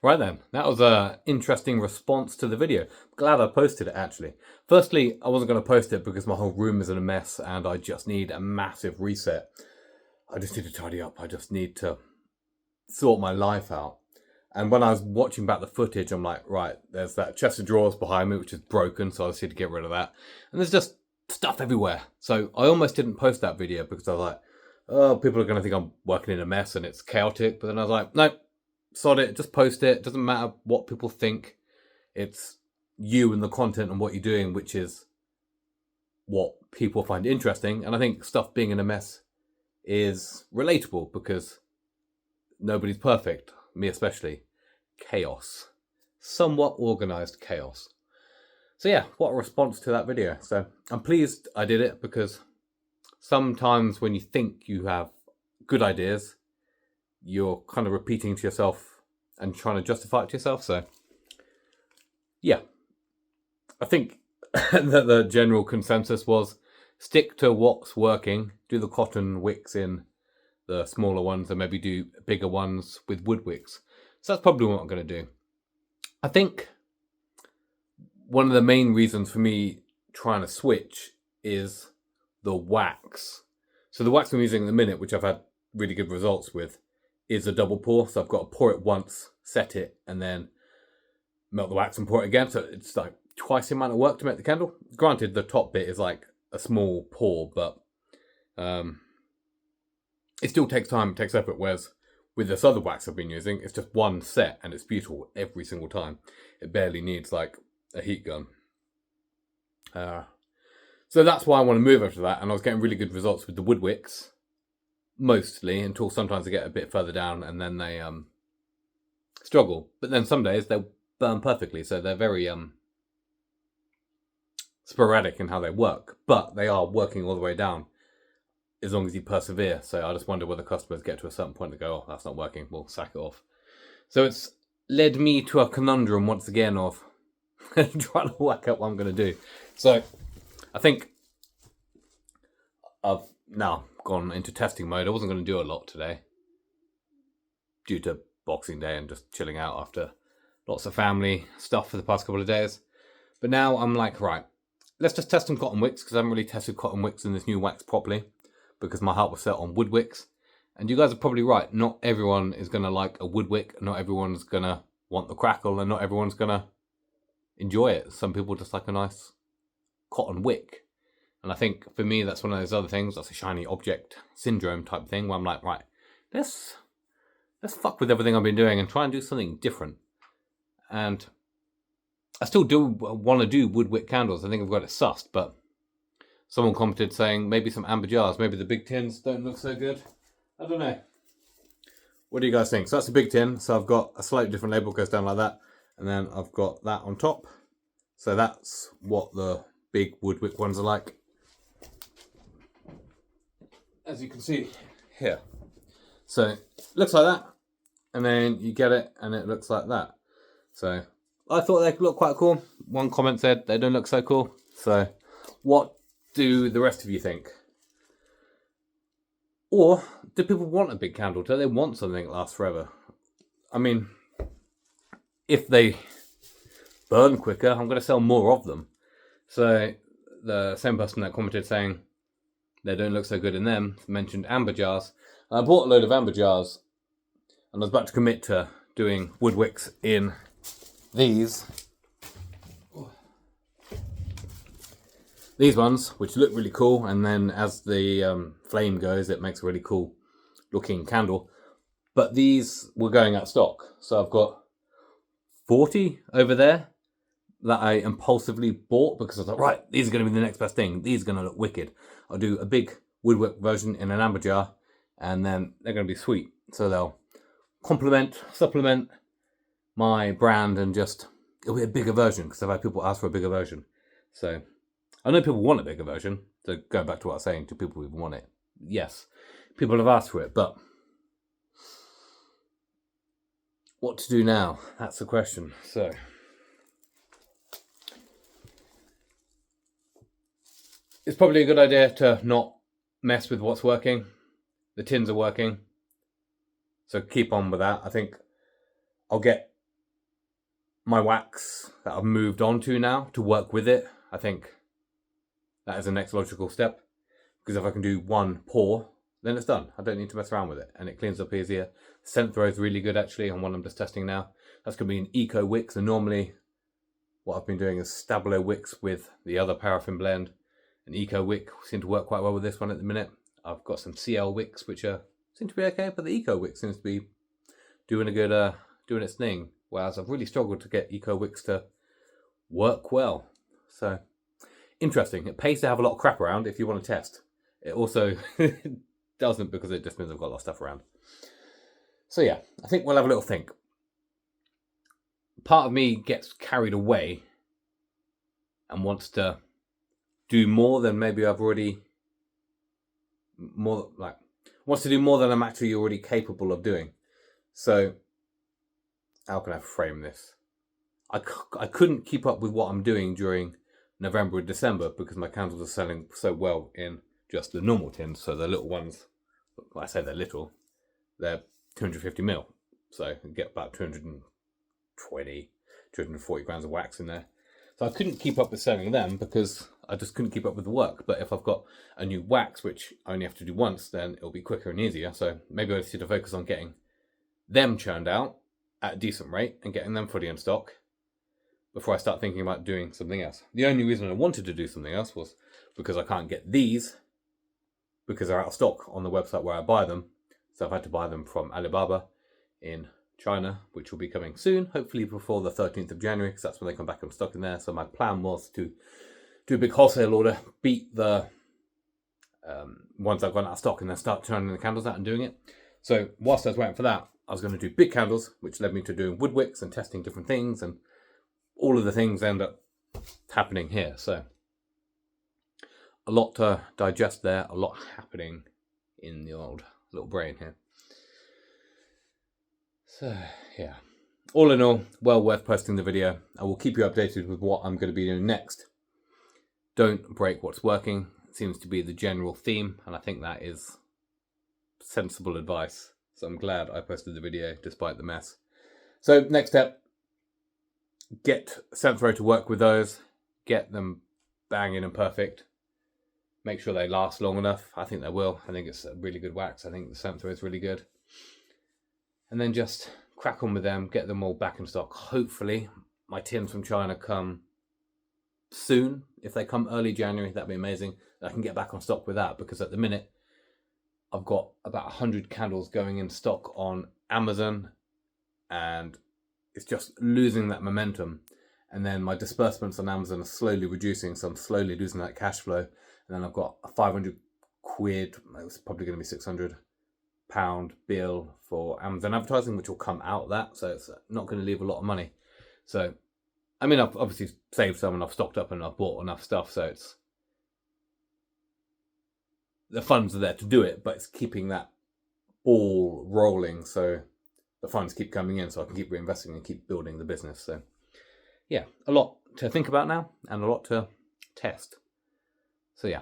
Right then, that was an interesting response to the video. Glad I posted it actually. Firstly, I wasn't going to post it because my whole room is in a mess and I just need a massive reset. I just need to tidy up. I just need to sort my life out. And when I was watching back the footage, I'm like, right, there's that chest of drawers behind me, which is broken, so I just need to get rid of that. And there's just stuff everywhere. So I almost didn't post that video because I was like, oh, people are going to think I'm working in a mess and it's chaotic. But then I was like, no, sod it, just post it. It doesn't matter what people think. It's you and the content and what you're doing, which is what people find interesting. And I think stuff being in a mess is relatable because nobody's perfect, me especially. Chaos. Somewhat organized chaos. So yeah, what a response to that video. So I'm pleased I did it because sometimes when you think you have good ideas, you're kind of repeating to yourself and trying to justify it to yourself. So yeah, I think that the general consensus was stick to what's working, do the cotton wicks in the smaller ones and maybe do bigger ones with wood wicks. So that's probably what I'm going to do. I think one of the main reasons for me trying to switch is the wax. So the wax I'm using at the minute, which I've had really good results with, is a double pour. So I've got to pour it once, set it, and then melt the wax and pour it again. So it's like twice the amount of work to make the candle. Granted, the top bit is like a small pour, but it still takes time, it takes effort, whereas with this other wax I've been using, it's just one set and it's beautiful every single time. It barely needs like a heat gun. So that's why I want to move after that, and I was getting really good results with the wood wicks, mostly, until sometimes they get a bit further down and then they struggle. But then some days they'll burn perfectly, so they're very sporadic in how they work, but they are working all the way down as long as you persevere. So I just wonder whether customers get to a certain point and go, oh, that's not working, we'll sack it off. So it's led me to a conundrum once again of trying to work out what I'm going to do. So I think I've now gone into testing mode. I wasn't going to do a lot today due to Boxing Day and just chilling out after lots of family stuff for the past couple of days. But now I'm like, right, let's just test some cotton wicks, because I haven't really tested cotton wicks in this new wax properly because my heart was set on wood wicks. And you guys are probably right. Not everyone is going to like a wood wick. Not everyone's going to want the crackle, and not everyone's going to enjoy it. Some people just like a nice cotton wick. And I think for me, that's one of those other things. That's a shiny object syndrome type thing where I'm like, right, let's fuck with everything I've been doing and try and do something different. And I still do want to do wood wick candles. I think I've got it sussed, but someone commented saying maybe some amber jars, maybe the big tins don't look so good. I don't know. What do you guys think? So that's a big tin. So I've got a slightly different label, goes down like that. And then I've got that on top. So that's what the big wood wick ones are like. As you can see here. So it looks like that. And then you get it and it looks like that. So I thought they looked quite cool. One comment said they don't look so cool. So what do the rest of you think? Or do people want a big candle? Do they want something that lasts forever? I mean, if they burn quicker, I'm going to sell more of them. So the same person that commented saying they don't look so good in them mentioned amber jars. I bought a load of amber jars and I was about to commit to doing wood wicks in these ones, which look really cool, and then as the flame goes, it makes a really cool looking candle. But these were going out of stock, so I've got 40 over there that I impulsively bought because I was like, right, these are going to be the next best thing. These are going to look wicked. I'll do a big wood wick version in an amber jar, and then they're going to be sweet. So they'll supplement my brand, and just, it'll be a bigger version because I've had people ask for a bigger version. So I know people want a bigger version. So going back to what I was saying, do people even want it? Yes, people have asked for it, but what to do now? That's the question. So it's probably a good idea to not mess with what's working. The tins are working, so keep on with that. I think I'll get my wax that I've moved on to now to work with it. I think that is the next logical step, because if I can do one pour, then it's done. I don't need to mess around with it, and it cleans up easier. Scent throw is really good actually on one I'm just testing now. That's going to be an eco wick. So normally what I've been doing is Stabilo wicks with the other paraffin blend. An eco wick seems to work quite well with this one at the minute. I've got some CL wicks which seem to be okay, but the eco wick seems to be doing a good doing its thing. Whereas I've really struggled to get eco wicks to work well. So interesting. It pays to have a lot of crap around if you want to test. It also doesn't, because it just means I've got a lot of stuff around. So yeah, I think we'll have a little think. Part of me gets carried away and wants to do more than maybe I've already, wants to do more than I'm actually already capable of doing. So how can I frame this? I couldn't keep up with what I'm doing during November and December because my candles are selling so well in just the normal tins. So the little ones, well, I say they're little, they're 250ml. So you get about 220, 240 grams of wax in there. So I couldn't keep up with selling them because I just couldn't keep up with the work. But if I've got a new wax, which I only have to do once, then it'll be quicker and easier. So maybe I just need to focus on getting them churned out at a decent rate and getting them fully in stock before I start thinking about doing something else. The only reason I wanted to do something else was because I can't get these because they're out of stock on the website where I buy them. So I've had to buy them from Alibaba in China, which will be coming soon, hopefully before the 13th of January, because that's when they come back in stock in there. So my plan was to do a big wholesale order, beat the ones I've got out of stock, and then start turning the candles out and doing it. So whilst I was waiting for that, I was going to do big candles, which led me to doing wood wicks and testing different things, and all of the things end up happening here. So a lot to digest there, a lot happening in the old little brain here. So yeah, all in all, well worth posting the video. I will keep you updated with what I'm going to be doing next. Don't break what's working seems to be the general theme, and I think that is sensible advice. So I'm glad I posted the video despite the mess. So next step, get scent throw to work with those, get them banging and perfect. Make sure they last long enough. I think they will. I think it's a really good wax. I think the scent throw is really good. And then just crack on with them, get them all back in stock. Hopefully my tins from China come soon. If they come early January, that'd be amazing. I can get back on stock with that, because at the minute I've got about 100 candles going in stock on Amazon, and it's just losing that momentum. And then my disbursements on Amazon are slowly reducing, so I'm slowly losing that cash flow. And then I've got a 500 quid, it's probably going to be £600 bill for Amazon advertising, which will come out of that. So it's not going to leave a lot of money. So, I mean, I've obviously saved some and I've stocked up and I've bought enough stuff. So it's, the funds are there to do it, but it's keeping that ball rolling. So the funds keep coming in so I can keep reinvesting and keep building the business. So yeah, a lot to think about now and a lot to test. So yeah,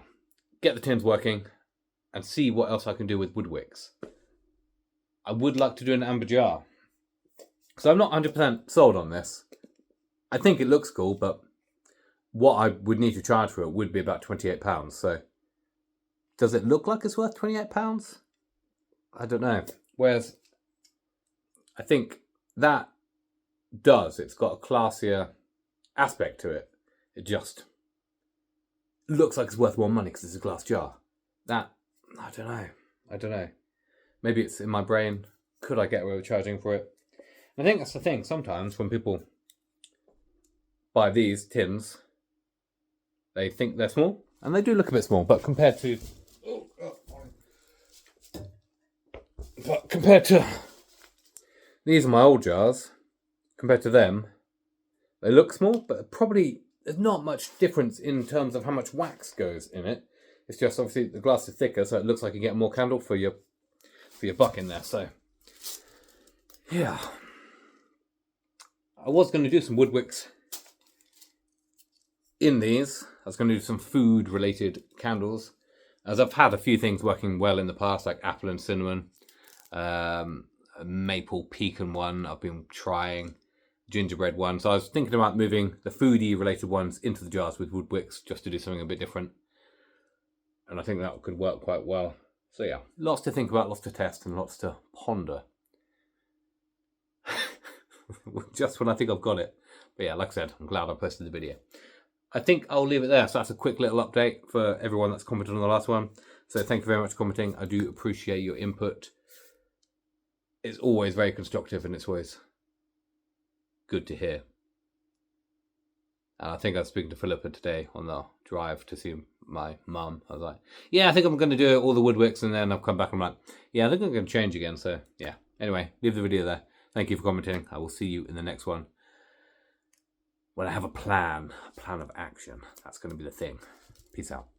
get the tins working and see what else I can do with wood wicks. I would like to do an amber jar. So I'm not 100% sold on this. I think it looks cool, but what I would need to charge for it would be about £28. So does it look like it's worth £28? I don't know. Whereas I think that does. It's got a classier aspect to it. It just looks like it's worth more money because it's a glass jar. That, I don't know. Maybe it's in my brain. Could I get away with charging for it? I think that's the thing. Sometimes when people buy these tins, they think they're small, and they do look a bit small, but compared to these are my old jars, compared to them, they look small, but probably there's not much difference in terms of how much wax goes in it. It's just obviously the glass is thicker, so it looks like you get more candle for your buck in there. So yeah, I was going to do some wood wicks in these. I was going to do some food related candles, as I've had a few things working well in the past, like apple and cinnamon, a maple pecan one I've been trying, gingerbread one. So I was thinking about moving the foodie related ones into the jars with wood wicks just to do something a bit different. And I think that could work quite well. So yeah, lots to think about, lots to test, and lots to ponder. Just when I think I've got it. But yeah, like I said, I'm glad I posted the video. I think I'll leave it there. So that's a quick little update for everyone that's commented on the last one. So thank you very much for commenting. I do appreciate your input. It's always very constructive and it's always good to hear. And I think I was speaking to Philippa today on the drive to see my mum. I was like, yeah, I think I'm going to do all the wood wicks, and then I've come back and I'm like, yeah, I think I'm going to change again. So yeah, anyway, leave the video there. Thank you for commenting. I will see you in the next one when I have a plan of action. That's going to be the thing. Peace out.